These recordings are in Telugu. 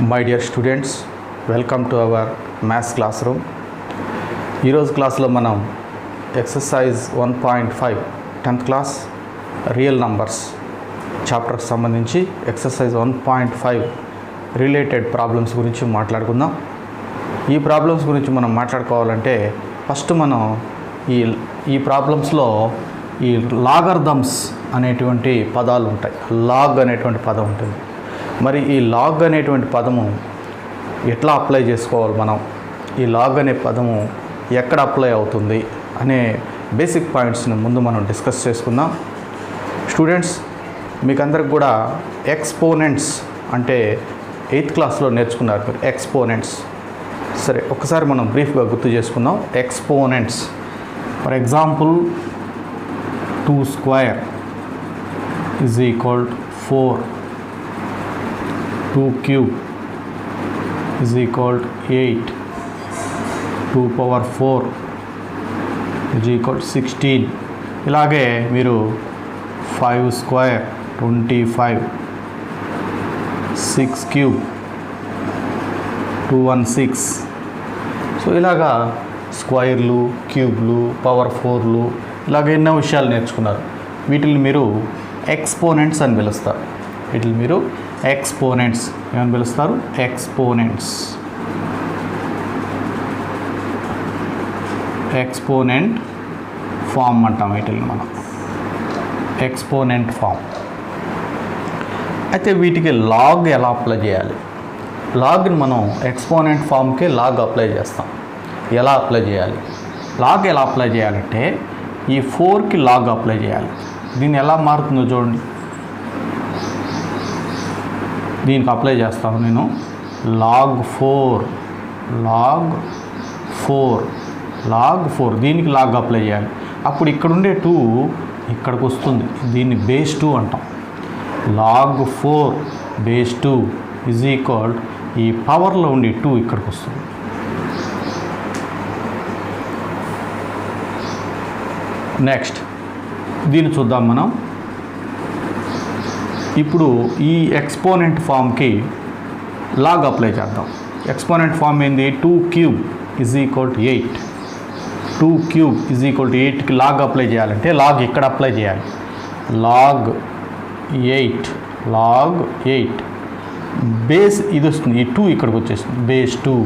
My dear students, welcome to our maths classroom. ఈరోజు క్లాస్లో మనం exercise 1.5 10th class real numbers చాప్టర్కి సంబంధించి ఎక్సర్సైజ్ 1.5 రిలేటెడ్ ప్రాబ్లమ్స్ గురించి మాట్లాడుకుందాం. ఈ ప్రాబ్లమ్స్ గురించి మనం మాట్లాడుకోవాలంటే ఫస్ట్ మనం ఈ ప్రాబ్లమ్స్లో ఈ లాగర్థమ్స్ అనేటువంటి పదాలు ఉంటాయి. లాగ్ అనేటువంటి పదం ఉంటుంది. మరి ఈ లాగ్ అనేటువంటి పదము ఎట్లా అప్లై చేసుకోవాలి, మనం ఈ లాగ్ అనే పదము ఎక్కడ అప్లై అవుతుంది అనే బేసిక్ పాయింట్స్ని ముందు మనం డిస్కస్ చేసుకుందాం. స్టూడెంట్స్, మీకు అందరికి కూడా ఎక్స్పోనెంట్స్ అంటే 8th క్లాస్లో నేర్చుకున్నారు మీరు. ఎక్స్పోనెంట్స్ సరే ఒకసారి మనం బ్రీఫ్గా గుర్తు చేసుకుందాం. Exponents for example 2 square is equal to 4, 2 cube is equal to 8, 2 power 4 is equal to 16. ఇలాగే మీరు 5 square 25, 6 cube 216. సో ఇలాగా స్క్వైర్లు, క్యూబ్లు, పవర్ 4లు ఇలాగ ఎన్నో విషయాలు నేర్చుకున్నారు. వీటిని మీరు ఎక్స్పోనెంట్స్ అని పిలుస్తారు. వీటిని మీరు ఎక్స్పోనెంట్స్ ఏమని పిలుస్తారు? ఎక్స్పోనెంట్స్. ఎక్స్పోనెంట్ ఫామ్ అంటాం వీటిని మనం. Exponent form. అయితే వీటికి లాగ్ ఎలా అప్లై చేయాలి? లాగ్ని మనం ఎక్స్పోనెంట్ ఫామ్కి లాగ్ అప్లై చేస్తాం. ఎలా అప్లై చేయాలి? లాగ్ ఎలా అప్లై చేయాలంటే ఈ 4కి లాగ్ అప్లై చేయాలి. దీన్ని ఎలా మారుతుందో చూడండి. దీనికి అప్లై చేస్తాను నేను. లాగ్ 4 దీనికి లాగ్ అప్లై చేయాలి. అప్పుడు ఇక్కడ ఉండే 2 ఇక్కడికి వస్తుంది. దీన్ని బేస్ 2 అంటాం. లాగ్ 4 బేస్ 2 ఈజ్ ఈక్వల్ ఈ పవర్లో ఉండి 2 ఇక్కడికి వస్తుంది. నెక్స్ట్ దీన్ని చూద్దాం మనం. ఇప్పుడు ఈ ఎక్స్పోనెంట్ ఫామ్కి లాగ్ అప్లై చేద్దాం. ఎక్స్పోనెంట్ ఫామ్ ఏంది? 2 cube is equal to 8. 2 cube is equal to 8కి లాగ్ అప్లై చేయాలంటే లాగ్ ఇక్కడ అప్లై చేయాలి. లాగ్ 8 బేస్ ఇది వస్తుంది. ఈ 2 ఇక్కడికి వచ్చేస్తుంది. Base 2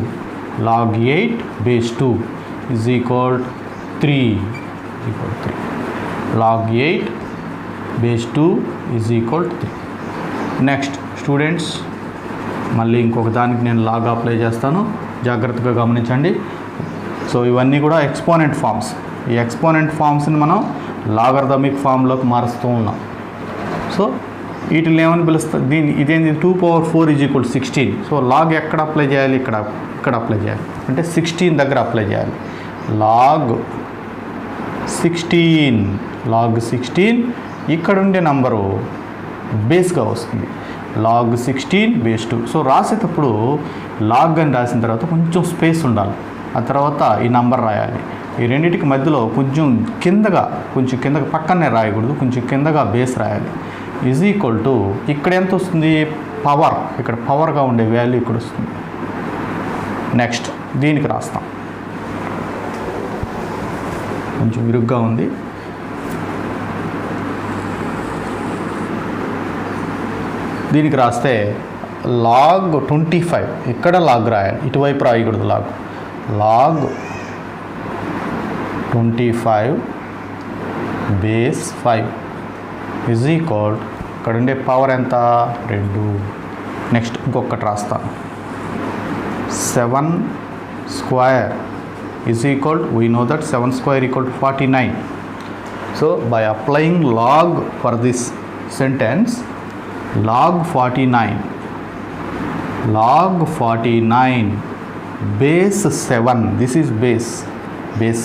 log 8 base 2 is equal 3. Log 8 base 2 is equal 3. Next students, మళ్ళీ ఇంకొక దానికి నేను లాగ్ అప్లై చేస్తాను. జాగ్రత్తగా గమనించండి. సో ఇవన్నీ కూడా ఎక్స్పోనెంట్ ఫామ్స్. ఈ ఎక్స్పోనెంట్ ఫామ్స్ని మనం లాగర్థమిక్ ఫామ్లోకి మారుస్తూ ఉన్నాం. సో వీటిని ఏమని పిలుస్తారు? ఇదేంటి? 2 power 4 is equal 16. So log ఎక్కడ అప్లై చేయాలి? ఇక్కడ అప్లై చేయాలి. అంటే 16 దగ్గర అప్లై చేయాలి. లాగ్ 16 ఇక్కడ ఉండే నంబరు బేస్గా వస్తుంది. Log 16 base 2. సో రాసేటప్పుడు లాగ్ అని రాసిన తర్వాత కొంచెం స్పేస్ ఉండాలి. ఆ తర్వాత ఈ నంబర్ రాయాలి. ఈ రెండింటికి మధ్యలో కొంచెం కిందగా పక్కనే రాయకూడదు, కొంచెం కిందగా బేస్ రాయాలి. ఈజ్ ఈక్వల్ టు ఇక్కడ ఎంత వస్తుంది? పవర్. ఇక్కడ పవర్గా ఉండే వాల్యూ ఇక్కడ వస్తుంది. నెక్స్ట్ దీనికి రాస్తాం. కొంచెం విరుగ్గా ఉంది. దీనికి రాస్తే లాగ్ 25 ఇక్కడ లాగ్ రాయాలి. ఇటువైపు రాయకూడదు. లాగ్ 25 బేస్ 5 ఈజ్ ఈక్వల్ ఇక్కడ ఉండే పవర్ ఎంత? 2. నెక్స్ట్ ఇంకొకటి రాస్తాను. 7 square is equal to, we know that 7 square equal to 49. So by applying log for this sentence, log 49 base 7, this is base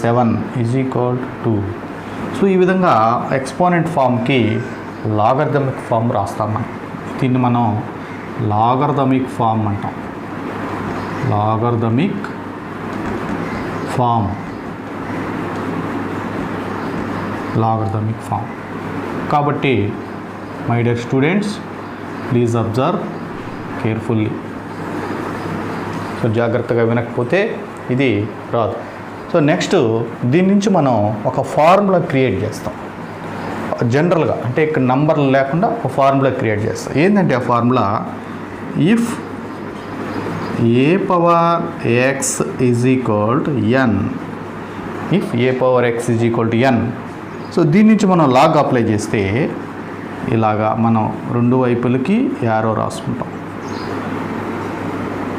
7 is equal to 2. So ఈ విధంగా ఎక్స్పోనెంట్ ఫామ్కి లాగర్థమిక్ ఫామ్ రాస్తాం. దీన్ని మనం లాగర్థమిక్ ఫామ్ అంటాం. Logarithmic form. కాబట్టి my dear students, please observe carefully. So జాగ్రత్తగా వినకపోతే ఇది రాదు. సో నెక్స్ట్ దీని నుంచి మనం ఒక ఫార్ములా క్రియేట్ చేస్తాం జనరల్గా, అంటే ఇక్కడ నంబర్లు లేకుండా ఒక ఫార్ములా క్రియేట్ చేస్తాం. ఏంటంటే ఆ formula if a power x is equal to n, if a power x is equal to n. So దీని నుంచి మనం లాగ్ అప్లై చేస్తే ఇలాగా మనం రెండు వైపులకి యారో రాసుకుంటాం.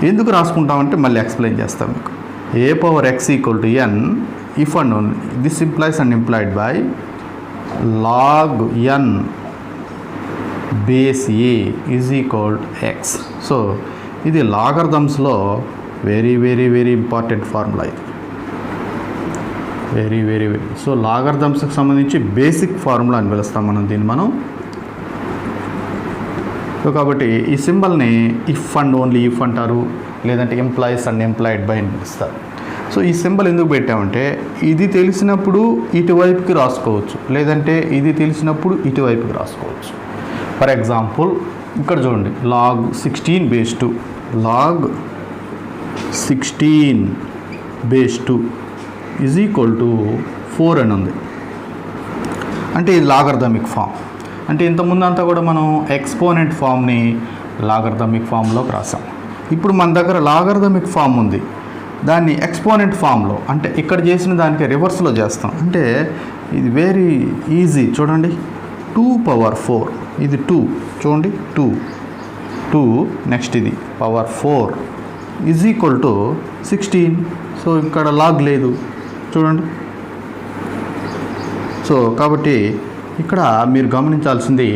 ఎందుకు రాసుకుంటామంటే మళ్ళీ ఎక్స్ప్లెయిన్ చేస్తాం మీకు. A power x equal to n if and only this implies and implied by log n base a is equal to x. So ఇది లాగర్థమ్స్లో very very very important formula ఇది, వెరీ వెరీ వెరీ. సో లాగర్థమ్స్కి సంబంధించి బేసిక్ ఫార్ములా అని పిలుస్తాం మనం దీన్ని. సో కాబట్టి ఈ సింబల్ని ఇఫ్ అండ్ ఓన్లీ ఇఫ్ అంటారు, లేదంటే ఎంప్లాయీస్ అండ్ ఎంప్లాయిడ్ బై అని పిలుస్తారు. సో ఈ సింబల్ ఎందుకు పెట్టామంటే ఇది తెలిసినప్పుడు ఇటువైపుకి రాసుకోవచ్చు, లేదంటే ఇది తెలిసినప్పుడు ఇటువైపుకి రాసుకోవచ్చు. ఫర్ ఎగ్జాంపుల్ ఇక్కడ చూడండి, log 16 base 2, log 16 base 2 is equal to 4 అని ఉంది. అంటే ఇది లాగర్థమిక్ ఫామ్. అంటే ఇంతకుముందు అంతా కూడా మనం ఎక్స్పోనెంట్ ఫామ్ని లాగర్థమిక్ ఫామ్లోకి రాసాం. ఇప్పుడు మన దగ్గర లాగర్థమిక్ ఫామ్ ఉంది, దాన్ని ఎక్స్పోనెంట్ ఫామ్లో అంటే ఇక్కడ చేసిన దానికి రివర్స్లో చేస్తాం. అంటే ఇది వెరీ ఈజీ. చూడండి, 2 పవర్ 4 ఇది 2, చూడండి 2 నెక్స్ట్ ఇది power 4 is equal to 16. So ఇక్కడ లాగ్ లేదు చూడండి. సో కాబట్టి ఇక్కడ మీరు గమనించాల్సింది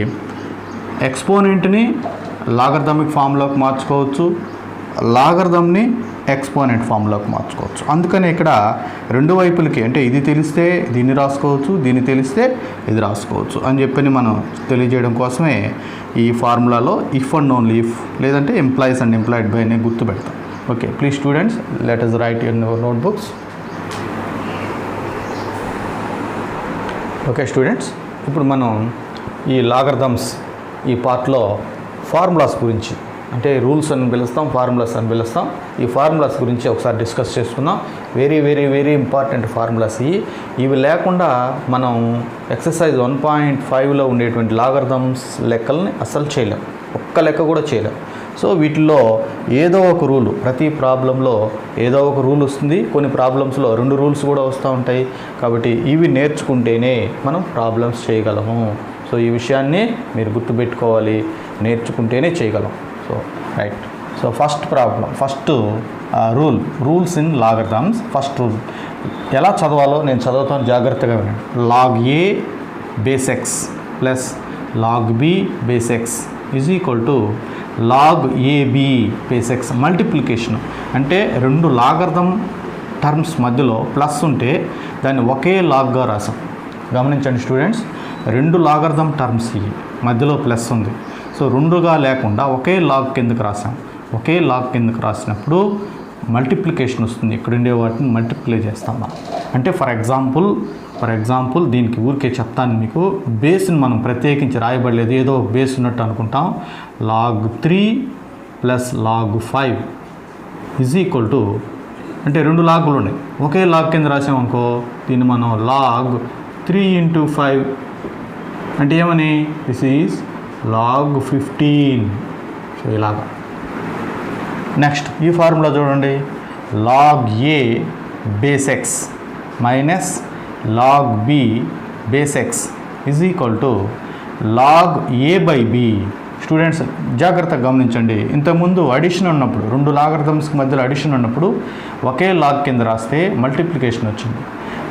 ఎక్స్పోనెంట్ని లాగర్థమిక్ ఫామ్లోకి మార్చుకోవచ్చు, లాగర్థమ్ని ఎక్స్పోనెంట్ ఫామ్లోకి మార్చుకోవచ్చు. అందుకని ఇక్కడ రెండు వైపులకి అంటే ఇది తెలిస్తే దీన్ని రాసుకోవచ్చు, దీన్ని తెలిస్తే ఇది రాసుకోవచ్చు అని చెప్పని మనం తెలియజేయడం కోసమే ఈ ఫార్ములాలో ఇఫ్ అండ్ ఓన్లీ ఇఫ్, లేదంటే ఎంప్లాయీస్ అండ్ ఎంప్లాయిడ్ బై అని గుర్తు పెడతాం. Okay, please students, let us right in your notebooks. Okay students, ఇప్పుడు మనం ఈ లాగర్థమ్స్ ఈ పార్ట్లో ఫార్ములాస్ గురించి, అంటే రూల్స్ అని పిలుస్తాం, ఫార్ములాస్ అని పిలుస్తాం. ఈ ఫార్ములాస్ గురించి ఒకసారి డిస్కస్ చేసుకుందాం. Very very very important formulas ఇవి లేకుండా మనం ఎక్సర్సైజ్ 1.5లో ఉండేటువంటి లాగర్థమ్స్ లెక్కల్ని అస్సలు చేయలేం, ఒక్క లెక్క కూడా చేయలేం. సో వీటిల్లో ఏదో ఒక రూలు, ప్రతి ప్రాబ్లంలో ఏదో ఒక రూల్ వస్తుంది, కొన్ని ప్రాబ్లమ్స్లో 2 రూల్స్ కూడా వస్తూ ఉంటాయి. కాబట్టి ఇవి నేర్చుకుంటేనే మనం ప్రాబ్లమ్స్ చేయగలము. సో ఈ విషయాన్ని మీరు గుర్తుపెట్టుకోవాలి, నేర్చుకుంటేనే చేయగలం. So right. So first problem, first rules in logarithms. First rule ఎలా చదవాలో నేను చదువుతాను, జాగ్రత్తగా వినండి. Log a base x plus log b base x is equal to log a b base x. Multiplication అంటే రెండు లాగర్థం టర్మ్స్ మధ్యలో ప్లస్ ఉంటే దాన్ని ఒకే లాగ్గా రాసాం. గమనించండి స్టూడెంట్స్, రెండు లాగర్థం టర్మ్స్ మధ్యలో ప్లస్ ఉంది. సో రెండుగా లేకుండా ఒకే లాగ్ కిందకు రాసాం. ఒకే లాగ్ కిందకు రాసినప్పుడు మల్టిప్లికేషన్ వస్తుంది. ఇక్కడ ఉండే వాటిని మల్టిప్లై చేస్తాం మనం. అంటే ఫర్ ఎగ్జాంపుల్ దీనికి ఊరికే చెప్తాను మీకు. బేస్ని మనం ప్రత్యేకించి రాయబడలేదు, ఏదో బేస్ ఉన్నట్టు అనుకుంటాం. Log 3 plus log 5 is equal to, అంటే రెండు లాగులు ఉన్నాయి, ఒకే లాగ్ కింద రాసామనుకో దీన్ని మనం లాగ్ 3 × 5 అంటే ఏమని, దిస్ ఈజ్ లాగ్ 15. సో ఇలాగా. నెక్స్ట్ ఈ ఫార్ములా చూడండి, log a base x minus log b base x is equal to log a by b. Students జాగ్రత్తగా గమనించండి, ఇంతకుముందు అడిషన్ ఉన్నప్పుడు, రెండు లాగర్థమ్స్కి మధ్యలో అడిషన్ ఉన్నప్పుడు ఒకే లాగ్ కింద రాస్తే మల్టిప్లికేషన్ వచ్చింది.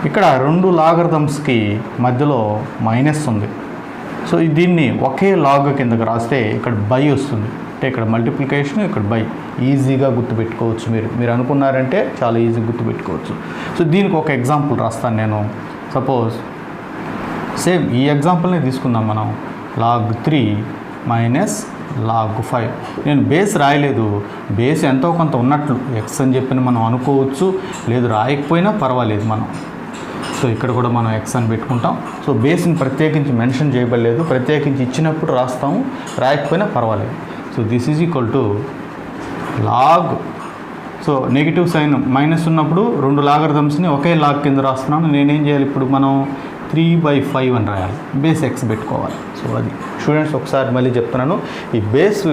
ఇక్కడ రెండు లాగర్థమ్స్కి మధ్యలో మైనస్ ఉంది. సో దీన్ని ఒకే లాగ్ కిందకు రాస్తే ఇక్కడ బై వస్తుంది. అంటే ఇక్కడ మల్టిప్లికేషన్, ఇక్కడ బై. ఈజీగా గుర్తుపెట్టుకోవచ్చు. మీరు అనుకున్నారంటే చాలా ఈజీగా గుర్తుపెట్టుకోవచ్చు. సో దీనికి ఒక ఎగ్జాంపుల్ రాస్తాను నేను. సపోజ్ సేమ్ ఈ ఎగ్జాంపుల్ని తీసుకుందాం మనం. Log 3 minus log 5. నేను బేస్ రాయలేదు, బేస్ ఎంతో కొంత ఉన్నట్లు ఎక్స్ అని చెప్పిన మనం అనుకోవచ్చు, లేదు రాయకపోయినా పర్వాలేదు మనం. సో ఇక్కడ కూడా మనం ఎక్స్ అని పెట్టుకుంటాం. సో బేస్ని ప్రత్యేకించి మెన్షన్ చేయబడలేదు, ప్రత్యేకించి ఇచ్చినప్పుడు రాస్తాము, రాయకపోయినా పర్వాలేదు. So this is equal to log so negative sign minus ఉన్నప్పుడు రెండు లాగరిథమ్స్ని ఒకే లాగ్ కింద రాస్తున్నాను. నేనేం చేయాలి ఇప్పుడు మనం 3/5 అని రాయాలి, బేస్ ఎక్స్ పెట్టుకోవాలి. సో అది స్టూడెంట్స్ ఒకసారి మళ్ళీ చెప్తున్నాను, ఈ బేస్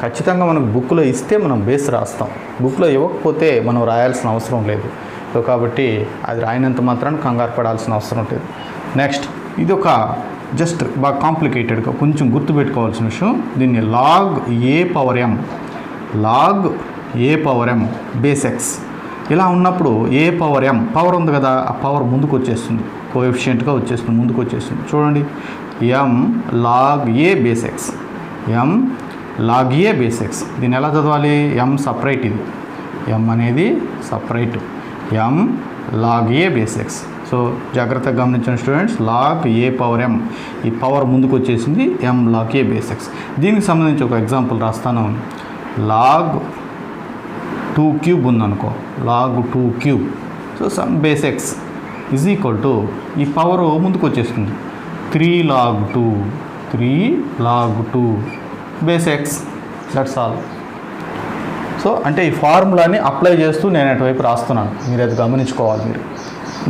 ఖచ్చితంగా మనకు బుక్లో ఇస్తే మనం బేస్ రాస్తాం, బుక్లో ఇవ్వకపోతే మనం రాయాల్సిన అవసరం లేదు. సో కాబట్టి అది రాయినంత మాత్రాన్ని కంగారు పడాల్సిన అవసరం లేదు. నెక్స్ట్ ఇది ఒక జస్ట్ బాగా కాంప్లికేటెడ్గా కొంచెం గుర్తుపెట్టుకోవాల్సిన విషయం, దీన్ని log a power m base X ఇలా ఉన్నప్పుడు ఏ పవర్ m పవర్ ఉంది కదా, ఆ పవర్ ముందుకు వచ్చేస్తుంది, కోఎఫిషియంట్గా వచ్చేస్తుంది, ముందుకు వచ్చేస్తుంది. చూడండి m log a base x, m log a base x. దీన్ని ఎలా చదవాలి, m సపరేట్, ఇది m అనేది separate, m log a base x. So జాగ్రత్తగా గమనించిన students, log a power m, ఈ పవర్ ముందుకు వచ్చేసింది, m log a బేస్ ఎక్స్. దీనికి సంబంధించి ఒక ఎగ్జాంపుల్ రాస్తాను. లాగ్ 2 క్యూబ్ ఉందనుకో, log 2 cube. So some base x is equal to, ఈ పవర్ ముందుకు వచ్చేస్తుంది, 3 log 2 base X. That's all. So అంటే ఈ ఫార్ములాని అప్లై చేస్తూ నేను అటువైపు రాస్తున్నాను, మీరు అది గమనించుకోవాలి మీరు.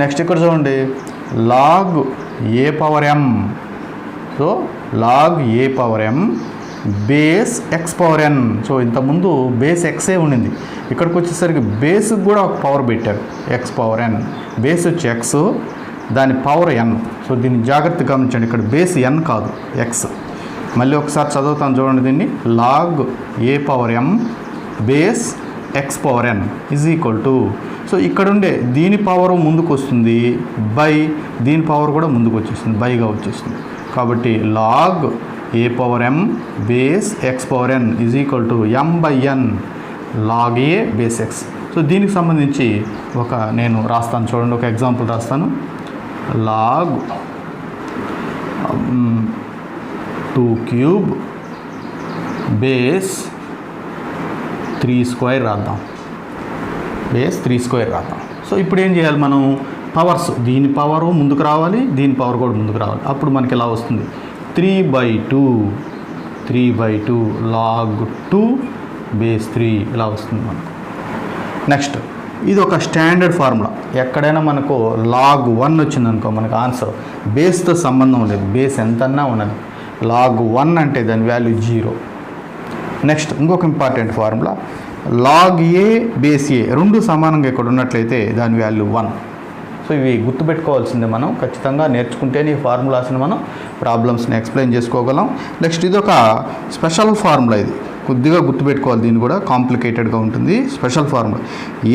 నెక్స్ట్ ఇక్కడ చూడండి, log a power m, so log a power m base x power n. So ఇంతకుముందు బేస్ ఎక్సే ఉండింది, ఇక్కడికి వచ్చేసరికి బేస్కి కూడా ఒక పవర్ పెట్టారు, ఎక్స్ పవర్ n. బేస్ వచ్చి ఎక్స్, దాని పవర్ n. సో దీన్ని జాగ్రత్తగా గమనించండి, ఇక్కడ బేస్ n కాదు, ఎక్స్. మళ్ళీ ఒకసారి చదువుతాను చూడండి దీన్ని, log a power m base x power n is equal to, so ఇక్కడ ఉండే దీని పవర్ ముందుకు వస్తుంది, బై దీని పవర్ కూడా ముందుకు వచ్చేస్తుంది, బైగా వచ్చేస్తుంది. కాబట్టి log a power m base x power n is equal to m/n log a base x. So దీనికి సంబంధించి ఒక నేను రాస్తాను చూడండి, ఒక ఎగ్జాంపుల్ రాస్తాను. లాగ్ 2 క్యూబ్ బేస్ 3 స్క్వేర్ రాద్దాం, బేస్ 3 స్క్వేర్ రాద్దాం. సో ఇప్పుడు ఏం చేయాలి మనం, పవర్స్, దీని పవర్ ముందుకు రావాలి, దీని పవర్ కూడా ముందుకు రావాలి. అప్పుడు మనకి ఇలా వస్తుంది, 3/2 లాగ్ 2 బేస్ 3 ఇలా వస్తుంది మనకు. నెక్స్ట్ ఇది ఒక స్టాండర్డ్ ఫార్ములా, ఎక్కడైనా మనకు లాగ్ 1 వచ్చిందనుకో మనకు ఆన్సర్ బేస్తో సంబంధం లేదు, బేస్ ఎంతన్నా ఉన్నది, లాగ్ 1 అంటే దాని వాల్యూ 0. నెక్స్ట్ ఇంకొక important formula, log a base ఏ రెండు సమానంగా ఇక్కడ ఉన్నట్లయితే దాని వాల్యూ 1. సో ఇవి గుర్తుపెట్టుకోవాల్సిందే, మనం ఖచ్చితంగా నేర్చుకుంటేనే ఈ ఫార్ములాస్ని మనం ప్రాబ్లమ్స్ని ఎక్స్ప్లెయిన్ చేసుకోగలం. నెక్స్ట్ ఇది ఒక స్పెషల్ ఫార్ములా, ఇది కొద్దిగా గుర్తుపెట్టుకోవాలి, దీన్ని కూడా కాంప్లికేటెడ్గా ఉంటుంది. స్పెషల్ ఫార్ములా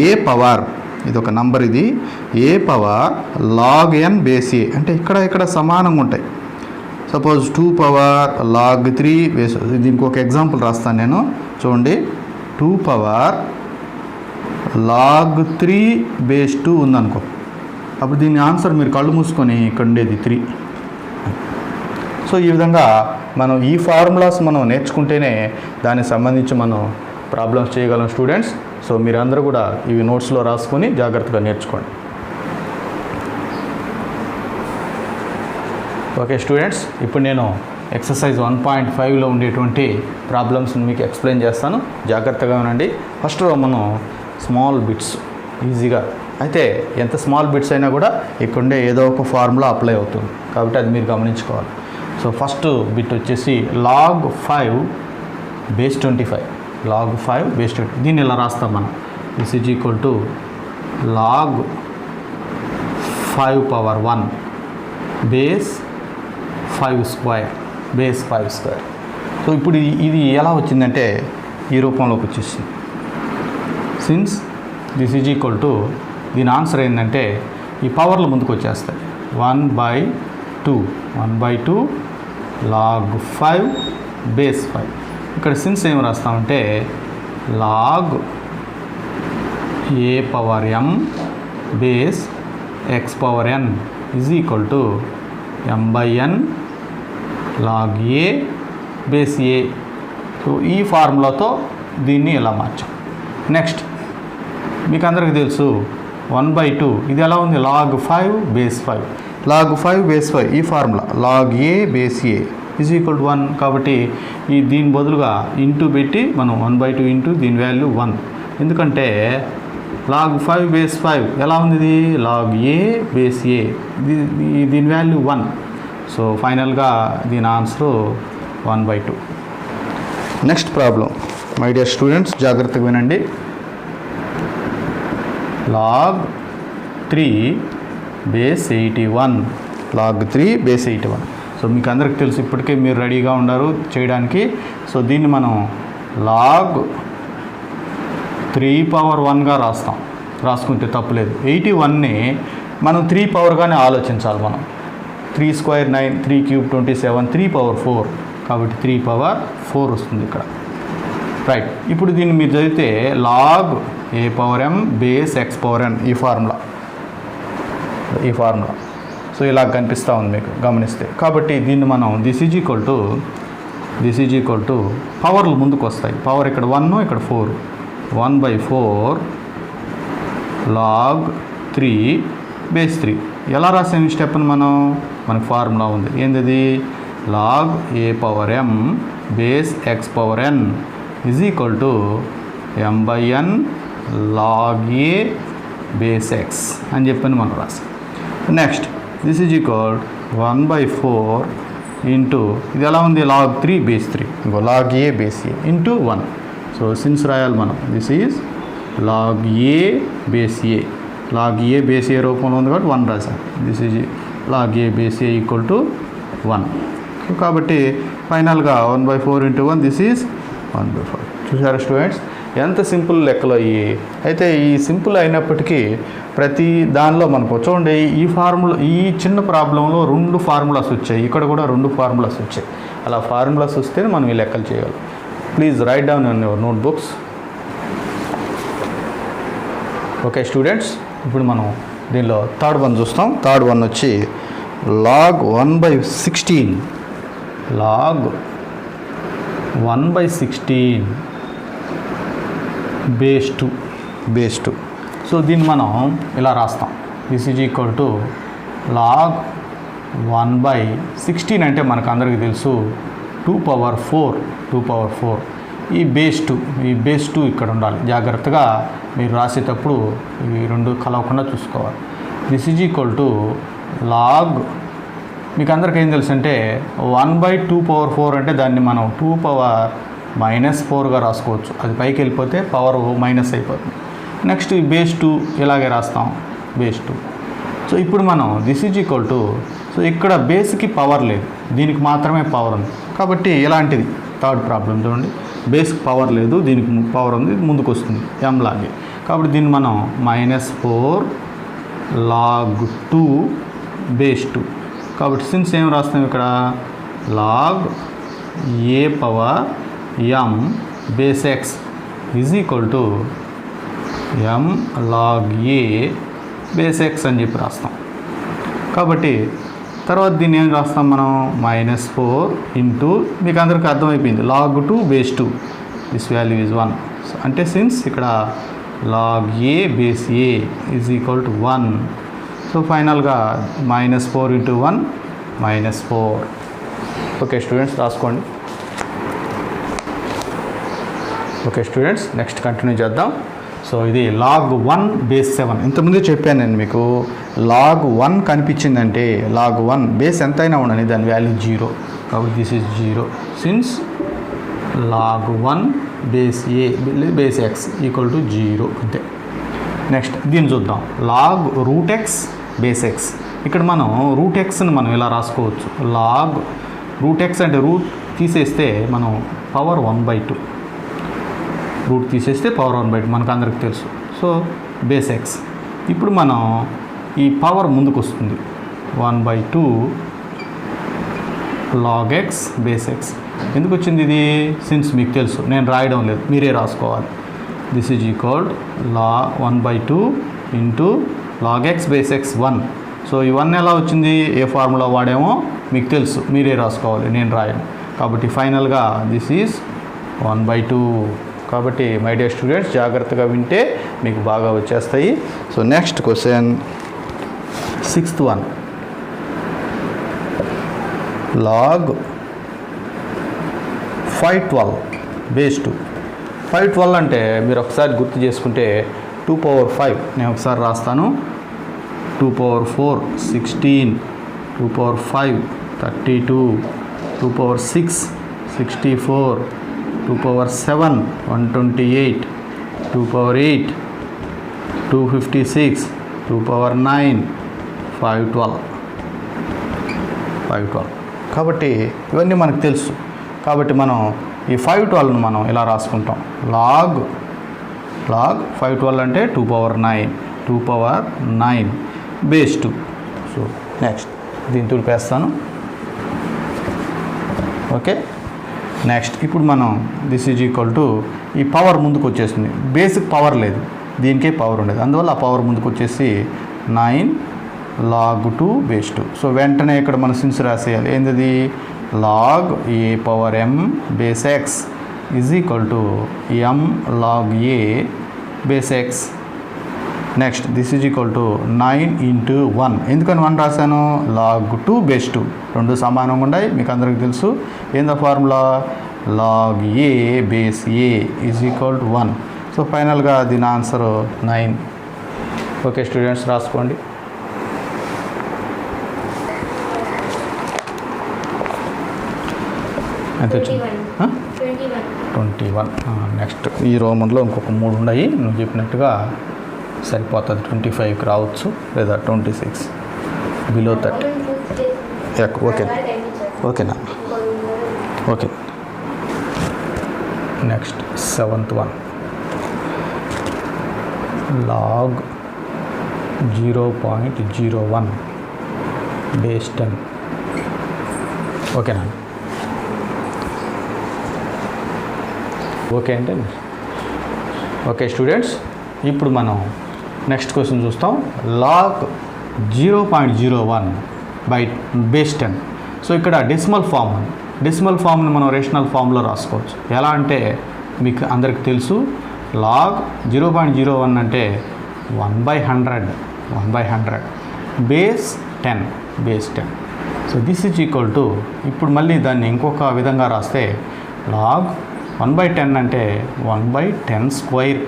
ఏ పవర్, ఇది ఒక నంబర్, ఇది ఏ పవర్ లాగ్ n బేస్ ఏ అంటే ఇక్కడ సమానంగా ఉంటాయి. సపోజ్ 2 పవర్ లాగ్ 3 బేస్, దీనికి ఒక ఎగ్జాంపుల్ రాస్తాను నేను చూడండి. 2 పవర్ లాగ్ 3 బేస్ 2 ఉందనుకో, అప్పుడు దీని ఆన్సర్ మీరు కళ్ళు మూసుకొని ఇక్కడ ఉండేది 3. సో ఈ విధంగా మనం ఈ ఫార్ములాస్ మనం నేర్చుకుంటేనే దానికి సంబంధించి మనం ప్రాబ్లమ్స్ చేయగలం స్టూడెంట్స్. సో మీరందరూ కూడా ఇవి నోట్స్లో రాసుకొని జాగ్రత్తగా నేర్చుకోండి. ఓకే స్టూడెంట్స్, ఇప్పుడు నేను ఎక్సర్సైజ్ 1.5లో ఉండేటువంటి ప్రాబ్లమ్స్ని మీకు ఎక్స్ప్లెయిన్ చేస్తాను, జాగ్రత్తగా వినండి. ఫస్ట్ మనం స్మాల్ బిట్స్ ఈజీగా, అయితే ఎంత స్మాల్ బిట్స్ అయినా కూడా ఇక్కడుండే ఏదో ఒక ఫార్ములా అప్లై అవుతుంది, కాబట్టి అది మీరు గమనించుకోవాలి. సో ఫస్ట్ బిట్ వచ్చేసి లాగ్ 5 బేస్ 25, లాగ్ 5 బేస్ 20. దీన్ని ఇలా రాస్తాం మనం, this is equal to log 5 power 1 base 5 square, base 5 square. So ఇప్పుడు ఇది ఎలా వచ్చిందంటే ఈ రూపంలోకి వచ్చేసింది. Since this is equal to, దీని ఆన్సర్ ఏంటంటే ఈ పవర్లు ముందుకు వచ్చేస్తాయి, 1/2 లాగ్ 5 బేస్ 5. ఇక్కడ సిన్స్ ఏం రాస్తామంటే log a power m base x power n is equal to m/n log a base a. So ఈ ఫార్ములాతో దీన్ని ఇలా మార్చాం. నెక్స్ట్ మీకు అందరికీ తెలుసు 1/2, ఇది ఎలా ఉంది, లాగ్ 5 బేస్ 5, లాగ్ 5 బేస్ 5 ఈ formula, log a base a is equal to 1. కాబట్టి దీని బదులుగా ఇంటూ పెట్టి మనం 1/2 ఇంటూ దీని వాల్యూ 1, ఎందుకంటే లాగ్ 5 బేస్ 5 ఎలా ఉంది ఇది లాగ్ ఏ బేస్ ఏ, దీని వాల్యూ 1. సో ఫైనల్గా దీని answer 1/2. Next problem my dear students, జాగ్రత్తగా వినండి. Log 3 base 81, log 3 base 81. So మీకు అందరికి తెలుసు, ఇప్పటికే మీరు రెడీగా ఉన్నారు చేయడానికి. సో దీన్ని మనం లాగ్ 3/1గా రాసుకుంటే తప్పులేదు. 81ని మనం 3 పవర్గానే ఆలోచించాలి. మనం 3 స్క్వేర్ 9, 3 క్యూబ్ 27, 3/4 కాబట్టి 3/4 వస్తుంది ఇక్కడ. రైట్, ఇప్పుడు దీన్ని మీరు చదివితే లాగ్ a/m బేస్ x/n ఈ ఫార్ములా. సో ఇలా కనిపిస్తూ ఉంది మీకు గమనిస్తే. కాబట్టి దీన్ని మనం దిస్ ఈజ్ ఈక్వల్ టు పవర్లు ముందుకు వస్తాయి. పవర్ ఇక్కడ 1, ఇక్కడ 4, 1/4 లాగ్ 3 బేస్ 3. ఎలా రాసాము ఈ స్టెప్ని మనకు ఫార్ములా ఉంది. ఏంటిది log a/m base x/n is equal to m/n log a base x అని చెప్పని మనం రాసాం. Next this is equal 1/4 into ఇది ఎలా ఉంది లాగ్ 3 బేస్ 3, ఇంకో log a base a into 1. So since రాయాలి మనం. This is log a base a, log a base a రూపంలో ఉంది కాబట్టి 1 రాశాను. This is log a base a equal to 1. కాబట్టి ఫైనల్గా 1/4 ఇంటూ 1, దిస్ ఈజ్ 1/4. చూసారా స్టూడెంట్స్, ఎంత సింపుల్ లెక్కలో అయితే ఈ సింపుల్ అయినప్పటికీ ప్రతి దానిలో మనకు చూడండి ఈ చిన్న ప్రాబ్లంలో 2 ఫార్ములాస్ వచ్చాయి, ఇక్కడ కూడా 2 ఫార్ములాస్ వచ్చాయి. అలా ఫార్ములాస్ వస్తేనే మనం ఈ లెక్కలు చేయాలి. Please write down in your notebooks. Okay students, ఇప్పుడు మనం దీనిలో థర్డ్ వన్ చూస్తాం. థర్డ్ వన్ వచ్చి లాగ్ 1/16, లాగ్ 1/16 బేస్ 2. సో దీన్ని మనం ఇలా రాస్తాం. This is equal to log 1/16 అంటే మనకు అందరికీ తెలుసు 2/4. ఈ బేస్ 2 ఇక్కడ ఉండాలి. జాగ్రత్తగా మీరు రాసేటప్పుడు ఈ 2 కలవకుండా చూసుకోవాలి. This is equal to log, మీకు అందరికీ ఏం తెలుసు అంటే 1/2/4 అంటే దాన్ని మనం 2⁻⁻4గా రాసుకోవచ్చు. అది పైకి వెళ్ళిపోతే పవర్ మైనస్ అయిపోతుంది. నెక్స్ట్ ఈ బేస్ 2 ఇలాగే రాస్తాం, బేస్ 2. సో ఇప్పుడు మనం this is equal to, so ఇక్కడ బేస్కి పవర్ లేదు, దీనికి మాత్రమే పవర్ ఉంది. కాబట్టి ఇలాంటిది థర్డ్ ప్రాబ్లం చూడండి, బేస్కి పవర్ లేదు, దీనికి పవర్ ఉంది, ముందుకు వస్తుంది m లాగే. కాబట్టి దీన్ని మనం -4 లాగ్ 2 బేస్ 2. కాబట్టి సిన్స్ ఏం రాస్తాం ఇక్కడ log a/m base x is equal to m log a base x అని చెప్పి రాస్తాం. కాబట్టి తర్వాత దీన్ని ఏం రాస్తాం మనం -4 ఇంటూ, మీకు అందరికీ అర్థమైపోయింది, log 2 base 2, this value is 1. అంటే సిన్స్ ఇక్కడ log a base a is equal to 1. So ఫైనల్గా -4 ఇంటూ 1 -4. ఓకే స్టూడెంట్స్, రాసుకోండి. ఓకే స్టూడెంట్స్, నెక్స్ట్ కంటిన్యూ చేద్దాం. సో ఇది లాగ్ 1 బేస్ 7. ఇంతకుముందే చెప్పాను నేను మీకు, లాగ్ 1 కనిపించిందంటే లాగ్ 1 బేస్ ఎంతైనా ఉండని దాని వాల్యూ 0. కాబట్టి this is 0 since log 1 base a base x equal to 0 అంతే. నెక్స్ట్ దీన్ని చూద్దాం, లాగ్ √x బేస్ ఎక్స్. ఇక్కడ మనం √xని మనం ఇలా రాసుకోవచ్చు. లాగ్ √x అంటే రూట్ తీసేస్తే మనం పవర్ 1/2, రూట్ తీసేస్తే పవర్ 1/2 మనకు అందరికి తెలుసు. So base X. ఇప్పుడు మనం ఈ పవర్ ముందుకు వస్తుంది, 1/2 లాగ్ x బేస్ ఎక్స్. ఎందుకు వచ్చింది ఇది? సిన్స్ మీకు తెలుసు, నేను రాయడం లేదు, మీరే రాసుకోవాలి. This is equal log 1/2 into log x base x 1. So ఈ 1 ఎలా వచ్చింది, ఏ ఫార్ములా వాడేమో మీకు తెలుసు, మీరే రాసుకోవాలి, నేను రాయను. కాబట్టి ఫైనల్గా దిస్ ఈజ్ 1/2. కాబట్టి మై డియర్ స్టూడెంట్స్, జాగ్రత్తగా వింటే మీకు బాగా వచ్చేస్తాయి. So next question, 6th one, log 512 base 2. 512 అంటే మీరు ఒకసారి గుర్తు చేసుకుంటే 2 power 5 నేను ఒకసారి రాస్తాను. 2 power 4 16, 2 power 5 32, 2 power 6 64, 2 power 7 128, 2 power 8 256, 2 power 9 512. కాబట్టి ఇవన్నీ మనకు తెలుసు. కాబట్టి మనం ఈ 512ను మనం ఇలా రాసుకుంటాం. లాగ్ 512 అంటే 2 power 9, 2 power 9 base 2. So next దీన్ని తుడిపేస్తాను. ఓకే, నెక్స్ట్ ఇప్పుడు మనం దిస్ ఈజ్ ఈక్వల్ టు ఈ పవర్ ముందుకు వచ్చేసింది. బేసిక్ పవర్ లేదు, దీనికే పవర్ ఉండేది, అందువల్ల ఆ పవర్ ముందుకు వచ్చేసి 9 log 2 బేస్ 2. సో వెంటనే ఇక్కడ మనం సిన్స్ రాసేయాలి. ఏంటిది? log a power m base x is equal to m log a base x. Next this is equal to 9 into 1. ఎందుకని 1 రాశాను? log 2 బేస్ 2 రెండు సమానంగా ఉన్నాయి, మీకు అందరికీ తెలుసు. ఏందా formula? log a base a is equal to 1. So ఫైనల్గా దీని ఆన్సర్ 9. ఓకే స్టూడెంట్స్, రాసుకోండి. ఎంత వచ్చింది? 21. నెక్స్ట్ ఈ రోమన్లో ఇంకొక 3 ఉన్నాయి, నువ్వు చెప్పినట్టుగా సరిపోతుంది. 25కి రావచ్చు, లేదా 26 బిలో 30. ఓకే ఓకేనా? Okay. Next 7th one. log 0.01 base 10. ఓకేనా? ఓకే అంటే ఓకే స్టూడెంట్స్, ఇప్పుడు మనం నెక్స్ట్ క్వశ్చన్ చూస్తాం. log 0.01 by base 10. సో ఇక్కడ డెసిమల్ ఫామ్ని మనం రేషనల్ ఫామ్లో రాసుకోవచ్చు. ఎలా అంటే మీకు అందరికి తెలుసు, log 0.01 అంటే 1/100 base 10. So this is equal to, ఇప్పుడు మళ్ళీ దాన్ని ఇంకొక విధంగా రాస్తే log 1/10 అంటే 1/10 స్క్వేర్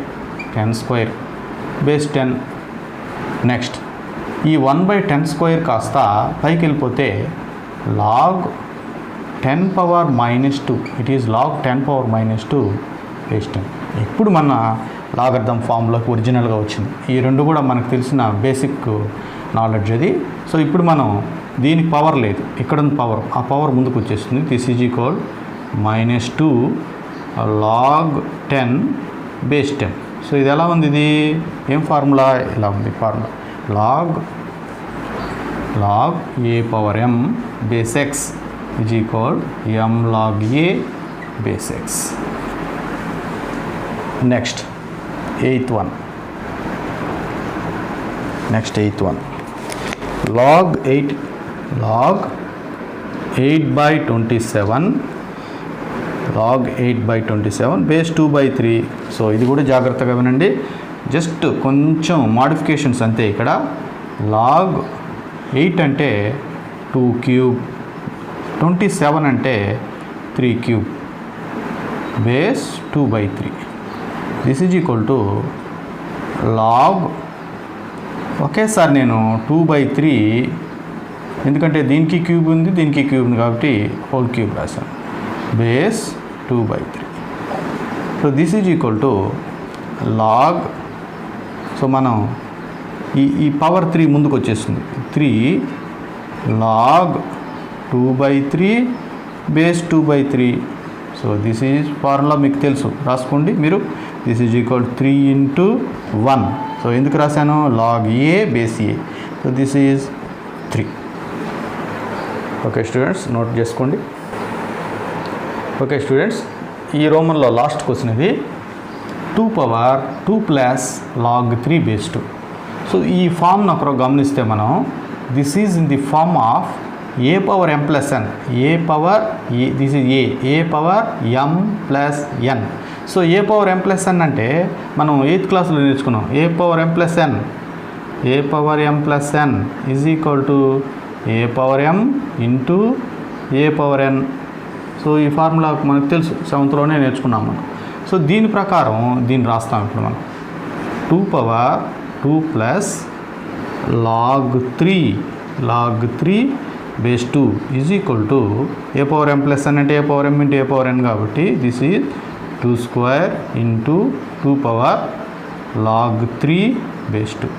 బేస్ 10. నెక్స్ట్ ఈ 1/10 స్క్వేర్ కాస్త పైకి వెళ్ళిపోతే log 10 power minus 2, it is log 10 power minus 2 base 10. ఇప్పుడు మన లాగర్థం ఫామ్లోకి ఒరిజినల్గా వచ్చింది. ఈ రెండు కూడా మనకు తెలిసిన బేసిక్ నాలెడ్జ్ అది. సో ఇప్పుడు మనం దీనికి పవర్ లేదు, ఇక్కడ పవర్, ఆ పవర్ ముందుకు వచ్చేస్తుంది. This is equal -2 log 10 base 10. So ఇది ఎలా ఉంది? ఇది ఏం ఫార్ములా? ఇలా ఉంది formula. log a power m base x is equal m log a base x. Next 8th one. log 8/27 base 2/3. So ఇది కూడా జాగ్రత్తగా వినండి, జస్ట్ కొంచెం మాడిఫికేషన్స్ అంతే. ఇక్కడ log 8 అంటే 2 క్యూబ్, 27 అంటే 3 cube base 2/3. This is equal to log, ఒకేసారి నేను 2/3, ఎందుకంటే దీనికి క్యూబ్ ఉంది, దీనికి క్యూబ్ ఉంది కాబట్టి హోల్ క్యూబ్ రాశాను, base 2/3. So this is equal to log, so మనం ఈ పవర్ 3 ముందుకు వచ్చేస్తుంది, 3 log 2/3 base 2/3. So this is formula మీకు తెలుసు, రాసుకోండి మీరు. This is equal 3 into 1. So ఎందుకు రాశాను? log a base a. So this is 3. Okay students, note చేసుకోండి. ఓకే స్టూడెంట్స్, ఈ రోమన్లో లాస్ట్ క్వశ్చన్ ఇది. 2 power 2 plus log 3 base 2. So ఈ ఫామ్ను ఒకరు గమనిస్తే మనం, this is in the form of a power m plus n. This is a power m plus n. So a power m plus n అంటే మనం 8th క్లాస్లో నేర్చుకున్నాం. a power m plus n is equal to a power m into a power n. So ఈ ఫార్ములా మనకు తెలుసు, 7th లోనే నేర్చుకున్నాం మనం. సో దీని ప్రకారం దీన్ని రాస్తాం ఇప్పుడు మనం 2 power 2 plus log 3 base 2 is equal to a power m plus n అంటే a power m into a power n కాబట్టి this is 2 square into 2 power log 3 base 2.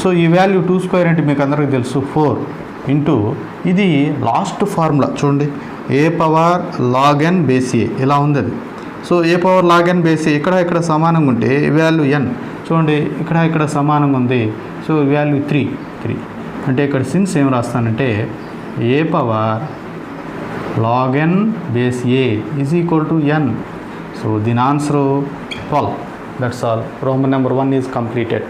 So ఈ వాల్యూ 2 స్క్వేర్ అంటే మీకు అందరికీ తెలుసు 4 ఇంటూ ఇది లాస్ట్ ఫార్ములా చూడండి, ఏ పవర్ లాగ్ n బేస్ ఏ ఇలా ఉంది అది. సో ఏ పవర్ లాగ్ n బేస్ ఏ ఇక్కడ సమానంగా ఉంటే వాల్యూ n చూడండి ఇక్కడ సమానంగా ఉంది. సో వాల్యూ 3 అంటే ఇక్కడ సిన్స్ ఏం రాస్తానంటే a power log n base a is equal to n. So దీని answer 12. That's all. Roman number 1 is completed.